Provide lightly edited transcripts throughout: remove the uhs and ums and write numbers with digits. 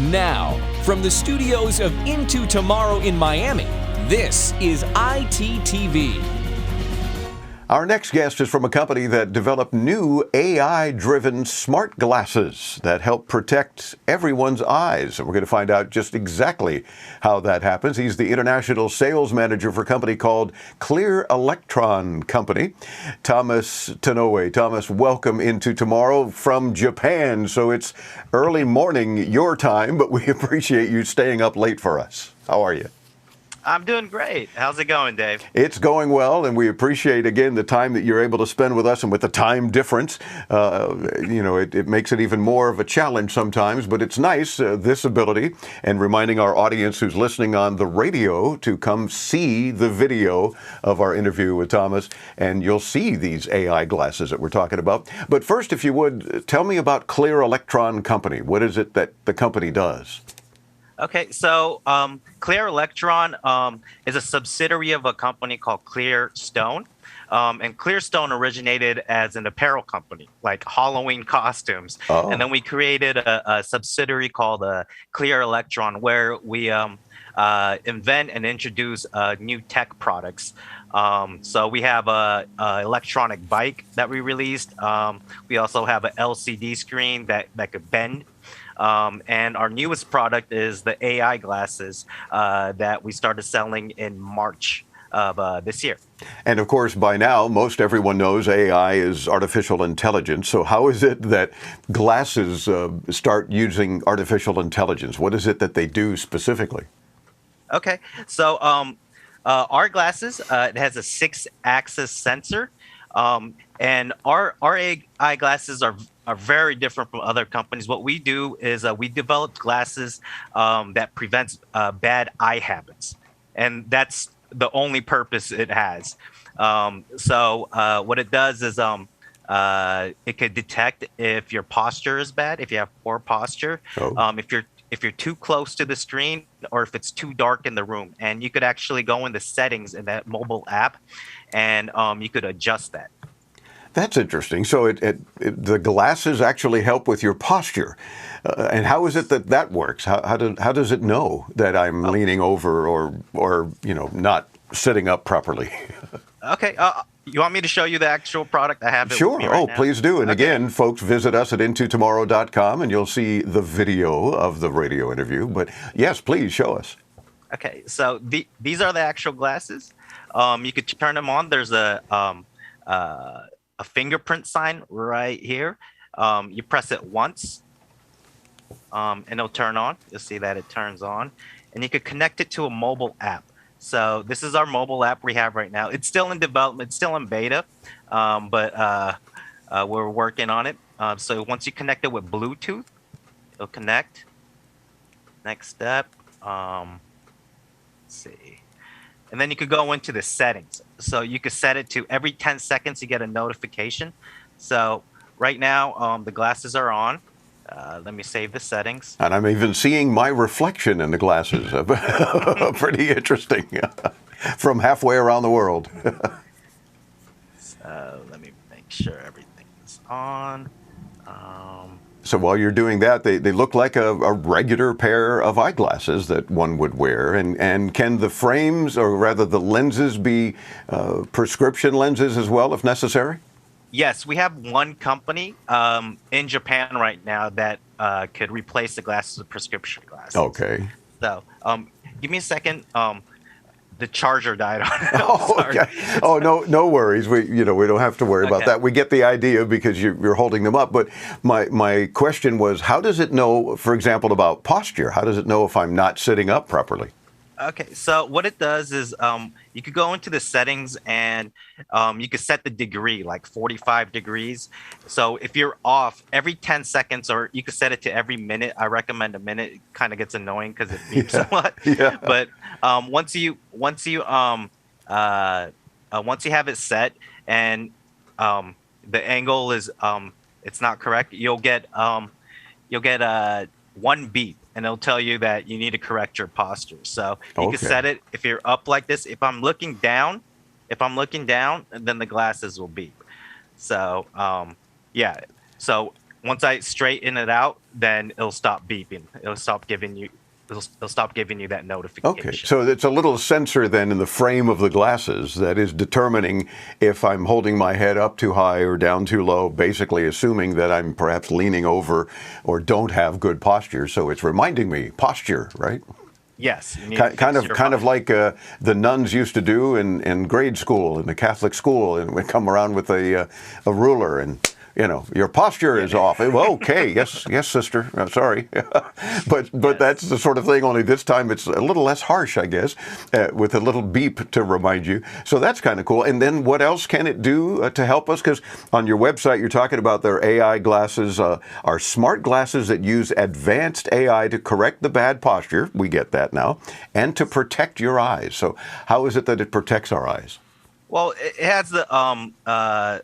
Now, from the studios of Into Tomorrow in Miami, this is ITTV. Our next guest is from a company that developed new AI-driven smart glasses that help protect everyone's eyes. And we're going to find out just exactly how that happens. He's the international sales manager for a company called Clear Electron Company. Thomas Tanoue. Thomas, welcome Into Tomorrow from Japan. So it's early morning your time, but we appreciate you staying up late for us. How are you? I'm doing great. How's it going, Dave? It's going well, and we appreciate, again, the time that you're able to spend with us, and with the time difference. It makes it even more of a challenge sometimes, but it's nice, this ability, and reminding our audience who's listening on the radio to come see the video of our interview with Thomas, and you'll see these AI glasses that we're talking about. But first, if you would, tell me about Clear Electron Company. What is it that the company does? Okay, so Clear Electron is a subsidiary of a company called Clearstone. And Clearstone originated as an apparel company, like Halloween costumes. Oh. And then we created a subsidiary called Clear Electron, where we invent and introduce new tech products. So we have a electronic bike that we released. We also have an LCD screen that could bend. And our newest product is the AI glasses that we started selling in March of this year. And of course, by now, most everyone knows AI is artificial intelligence. So how is it that glasses start using artificial intelligence? What is it that they do specifically? Okay, so our glasses, it has a 6-axis sensor. And our AI glasses are very different from other companies. What we do is we develop glasses that prevents bad eye habits. And that's the only purpose it has. So what it does is it could detect if your posture is bad, if you have poor posture, if you're too close to the screen, or if it's too dark in the room. And you could actually go in the settings in that mobile app, and you could adjust that. That's interesting. So the glasses actually help with your posture. And how is it that works? How does it know that I'm leaning over or not sitting up properly? Okay. You want me to show you the actual product? I have it Sure. with me right now. Please do. And Okay. again, folks, visit us at intotomorrow.com and you'll see the video of the radio interview. But yes, please show us. Okay. So these are the actual glasses. You could turn them on. There's a fingerprint sign right here. You press it once, and it'll turn on. You'll see that it turns on, and you could connect it to a mobile app. So this is our mobile app we have right now. It's still in development, it's still in beta, but we're working on it. So once you connect it with Bluetooth, it'll connect. Next step, let's see. And then you could go into the settings. So you could set it to every 10 seconds you get a notification. So right now the glasses are on. Let me save the settings. And I'm even seeing my reflection in the glasses. Pretty interesting. From halfway around the world. So let me make sure everything is on. So while you're doing that, they look like a regular pair of eyeglasses that one would wear. And can the frames, or rather the lenses, be prescription lenses as well, if necessary? Yes, we have one company in Japan right now that could replace the glasses with prescription glasses. Okay. So give me a second. The charger died on it. Okay. Oh, no worries. We don't have to worry about that. We get the idea because you're holding them up. But my question was, how does it know, for example, about posture? How does it know if I'm not sitting up properly? Okay, so what it does is you could go into the settings and you could set the degree, like 45 degrees. So if you're off every 10 seconds, or you could set it to every minute. I recommend a minute. It kind of gets annoying because it beeps a lot. Yeah. But once you have it set and the angle is it's not correct, you'll get one beep, and it'll tell you that you need to correct your posture. So you can set it if you're up like this. If I'm looking down, then the glasses will beep. So yeah. So once I straighten it out, then it'll stop beeping. It'll stop giving you. It'll stop giving you that notification. Okay, so it's a little sensor then in the frame of the glasses that is determining if I'm holding my head up too high or down too low, basically assuming that I'm perhaps leaning over or don't have good posture. So it's reminding me posture, right? Yes. You need to Kind fix of, your kind of posture. like the nuns used to do in grade school, in the Catholic school, and would come around with a ruler and, you know, your posture is off. Well, okay, yes, sister. I'm sorry, but Yes. that's the sort of thing. Only this time it's a little less harsh, I guess, with a little beep to remind you. So that's kind of cool. And then what else can it do to help us? Because on your website you're talking about their AI glasses are smart glasses that use advanced AI to correct the bad posture. We get that now, and to protect your eyes. So how is it that it protects our eyes? Well, it has the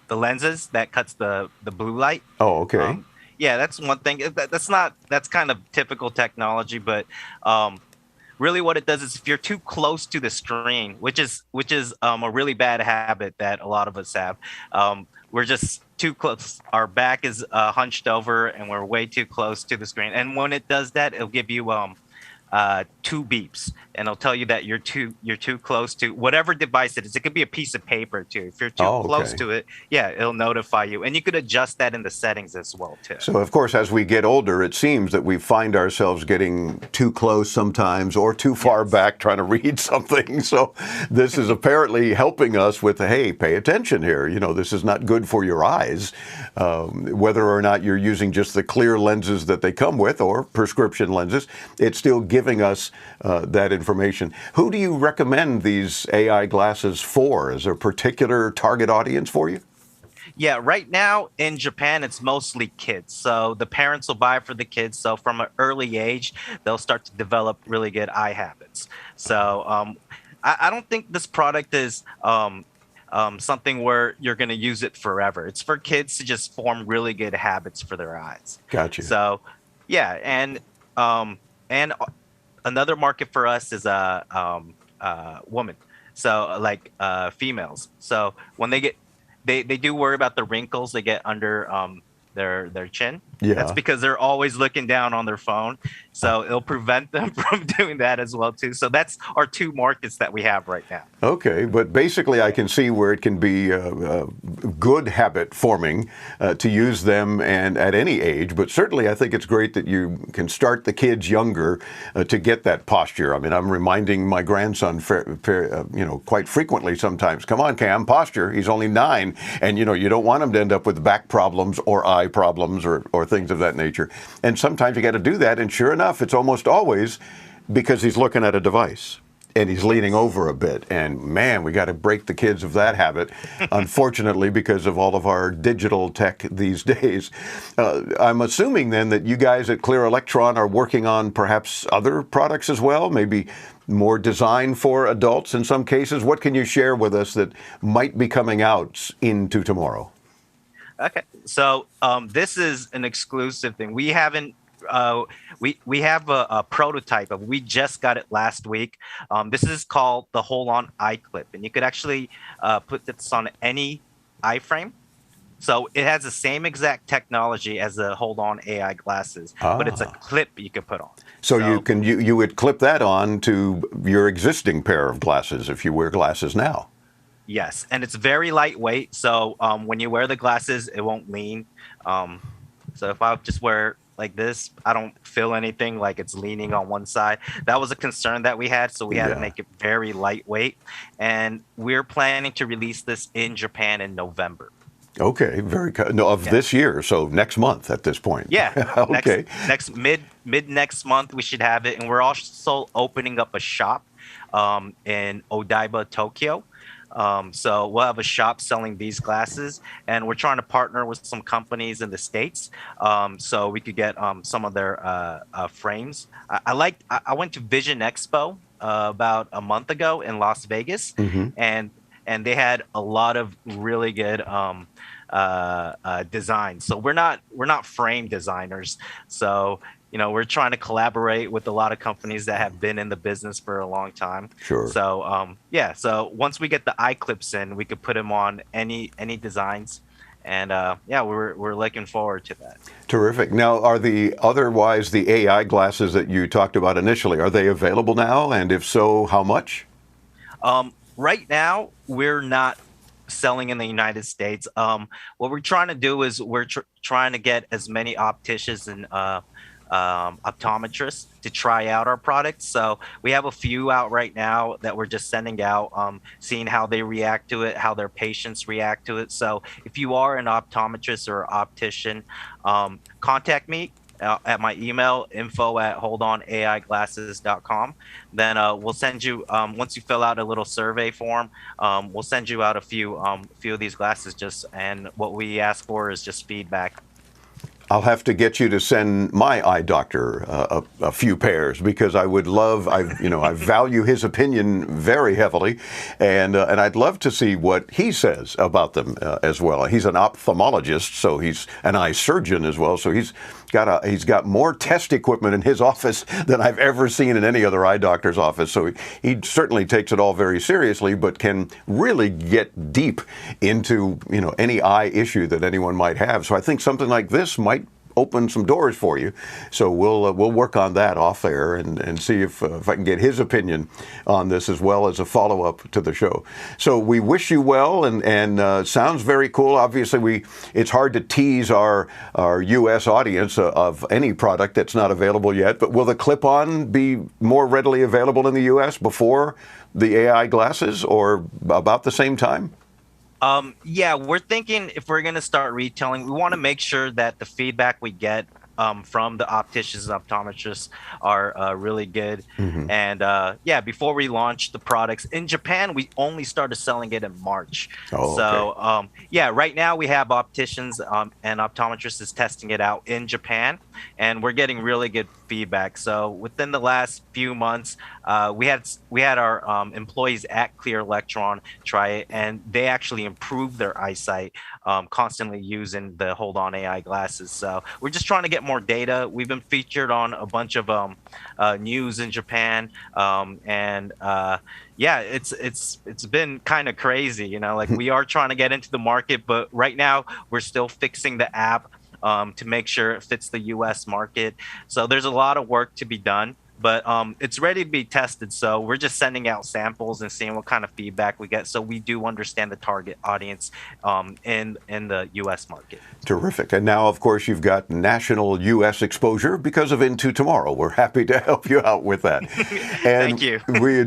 lenses that cuts the blue light. Oh, okay. Yeah, that's one thing. That's kind of typical technology, but really what it does is if you're too close to the screen, which is a really bad habit that a lot of us have. We're just too close. Our back is hunched over, and we're way too close to the screen. And when it does that, it'll give you two beeps, and it'll tell you that you're too close to whatever device it is. It could be a piece of paper too. If you're too close to it, yeah, it'll notify you, and you could adjust that in the settings as well too. So of course, as we get older, it seems that we find ourselves getting too close sometimes, or too far back trying to read something. So this is apparently helping us with, hey, pay attention here. You know, this is not good for your eyes, whether or not you're using just the clear lenses that they come with or prescription lenses. It's still giving us that information. Who do you recommend these AI glasses for? Is there a particular target audience for you? Yeah, right now in Japan, it's mostly kids. So the parents will buy for the kids. So from an early age, they'll start to develop really good eye habits. So I don't think this product is something where you're going to use it forever. It's for kids to just form really good habits for their eyes. Gotcha. So, yeah, and another market for us is women. So like females. So when they do worry about the wrinkles they get under their chin. Yeah. That's because they're always looking down on their phone. So it'll prevent them from doing that as well too. So that's our two markets that we have right now. Okay, but basically I can see where it can be good habit forming to use them and at any age, but certainly I think it's great that you can start the kids younger to get that posture. I mean, I'm reminding my grandson quite frequently sometimes, come on Cam, posture, he's only 9, and you don't want him to end up with back problems or eye problems or things of that nature. And sometimes you got to do that, and sure enough, it's almost always because he's looking at a device and he's leaning over a bit. And man, we got to break the kids of that habit, unfortunately, because of all of our digital tech these days. I'm assuming then that you guys at Clear Electron are working on perhaps other products as well, maybe more designed for adults in some cases. What can you share with us that might be coming out into tomorrow? Okay, so this is an exclusive thing. We haven't. We have a prototype of. We just got it last week. This is called the HoldOn Ai clip, and you could actually put this on any iframe. So it has the same exact technology as the HoldOn Ai glasses, but it's a clip you could put on. So you would clip that on to your existing pair of glasses if you wear glasses now. Yes, and it's very lightweight. So when you wear the glasses, it won't lean. So if I just wear like this, I don't feel anything like it's leaning on one side. That was a concern that we had, so we had to make it very lightweight. And we're planning to release this in Japan in November. Okay, this year, so next month at this point. Yeah. Okay. Next mid next month we should have it, and we're also opening up a shop in Odaiba, Tokyo. So we'll have a shop selling these glasses, and we're trying to partner with some companies in the States, so we could get some of their frames. I went to Vision Expo about a month ago in Las Vegas, and they had a lot of really good designs. So we're not frame designers, so we're trying to collaborate with a lot of companies that have been in the business for a long time. Sure. So so once we get the eye clips in, we could put them on any designs, And yeah, we're looking forward to that. Terrific. Now, are the AI glasses that you talked about initially, are they available now? And if so, how much? Right now, we're not selling in the United States. What we're trying to do is we're trying to get as many opticians and optometrists to try out our products. So we have a few out right now that we're just sending out, seeing how they react to it, how their patients react to it. So if you are an optometrist or optician, contact me at my email, info@holdonaiglasses.com. Then we'll send you, once you fill out a little survey form, we'll send you out a few of these glasses, and what we ask for is just feedback. I'll have to get you to send my eye doctor a few pairs, because I would love, I value his opinion very heavily, and I'd love to see what he says about them as well. He's an ophthalmologist, so he's an eye surgeon as well. So he's got more test equipment in his office than I've ever seen in any other eye doctor's office. So he certainly takes it all very seriously, but can really get deep into any eye issue that anyone might have. So I think something like this might open some doors for you. So we'll work on that off air and see if I can get his opinion on this, as well as a follow-up to the show. So we wish you well, and sounds very cool. Obviously, it's hard to tease our U.S. audience of any product that's not available yet, but will the clip-on be more readily available in the U.S. before the AI glasses, or about the same time? Yeah, we're thinking if we're going to start retailing, we want to make sure that the feedback we get from the opticians and optometrists are really good. Mm-hmm. And yeah, before we launch the products in Japan, we only started selling it in March. Oh, so okay. yeah, right now we have opticians and optometrists testing it out in Japan, and we're getting really good feedback. So within the last few months, we had our employees at Clear Electron try it, and they actually improved their eyesight constantly using the HoldOn Ai glasses. So we're just trying to get more data. We've been featured on a bunch of news in Japan, and yeah, it's been kind of crazy. Like we are trying to get into the market, but right now we're still fixing the app to make sure it fits the U.S. market. So there's a lot of work to be done, but it's ready to be tested. So we're just sending out samples and seeing what kind of feedback we get, so we do understand the target audience in the U.S. market. Terrific. And now, of course, you've got national U.S. exposure because of Into Tomorrow. We're happy to help you out with that. And Thank you.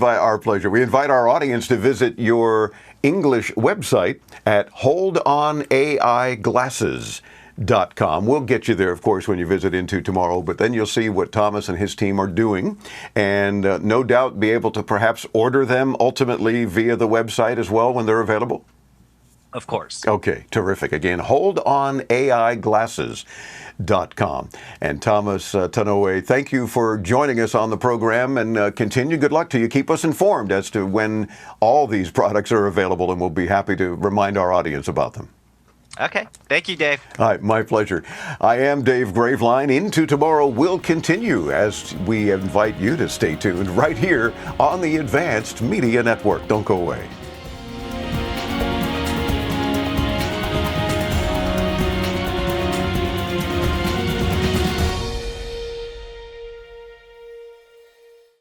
Our pleasure. We invite our audience to visit your English website at HoldOnAiGlasses.com. We'll get you there, of course, when you visit Into Tomorrow, but then you'll see what Thomas and his team are doing, and no doubt be able to perhaps order them ultimately via the website as well when they're available. Of course. Okay, terrific. Again, HoldOnAiGlasses.com. And Thomas Tanoue, thank you for joining us on the program, and continue good luck to you. Keep us informed as to when all these products are available, and we'll be happy to remind our audience about them. Okay. Thank you, Dave. All right, my pleasure. I am Dave Graveline. Into Tomorrow will continue as we invite you to stay tuned right here on the Advanced Media Network. Don't go away.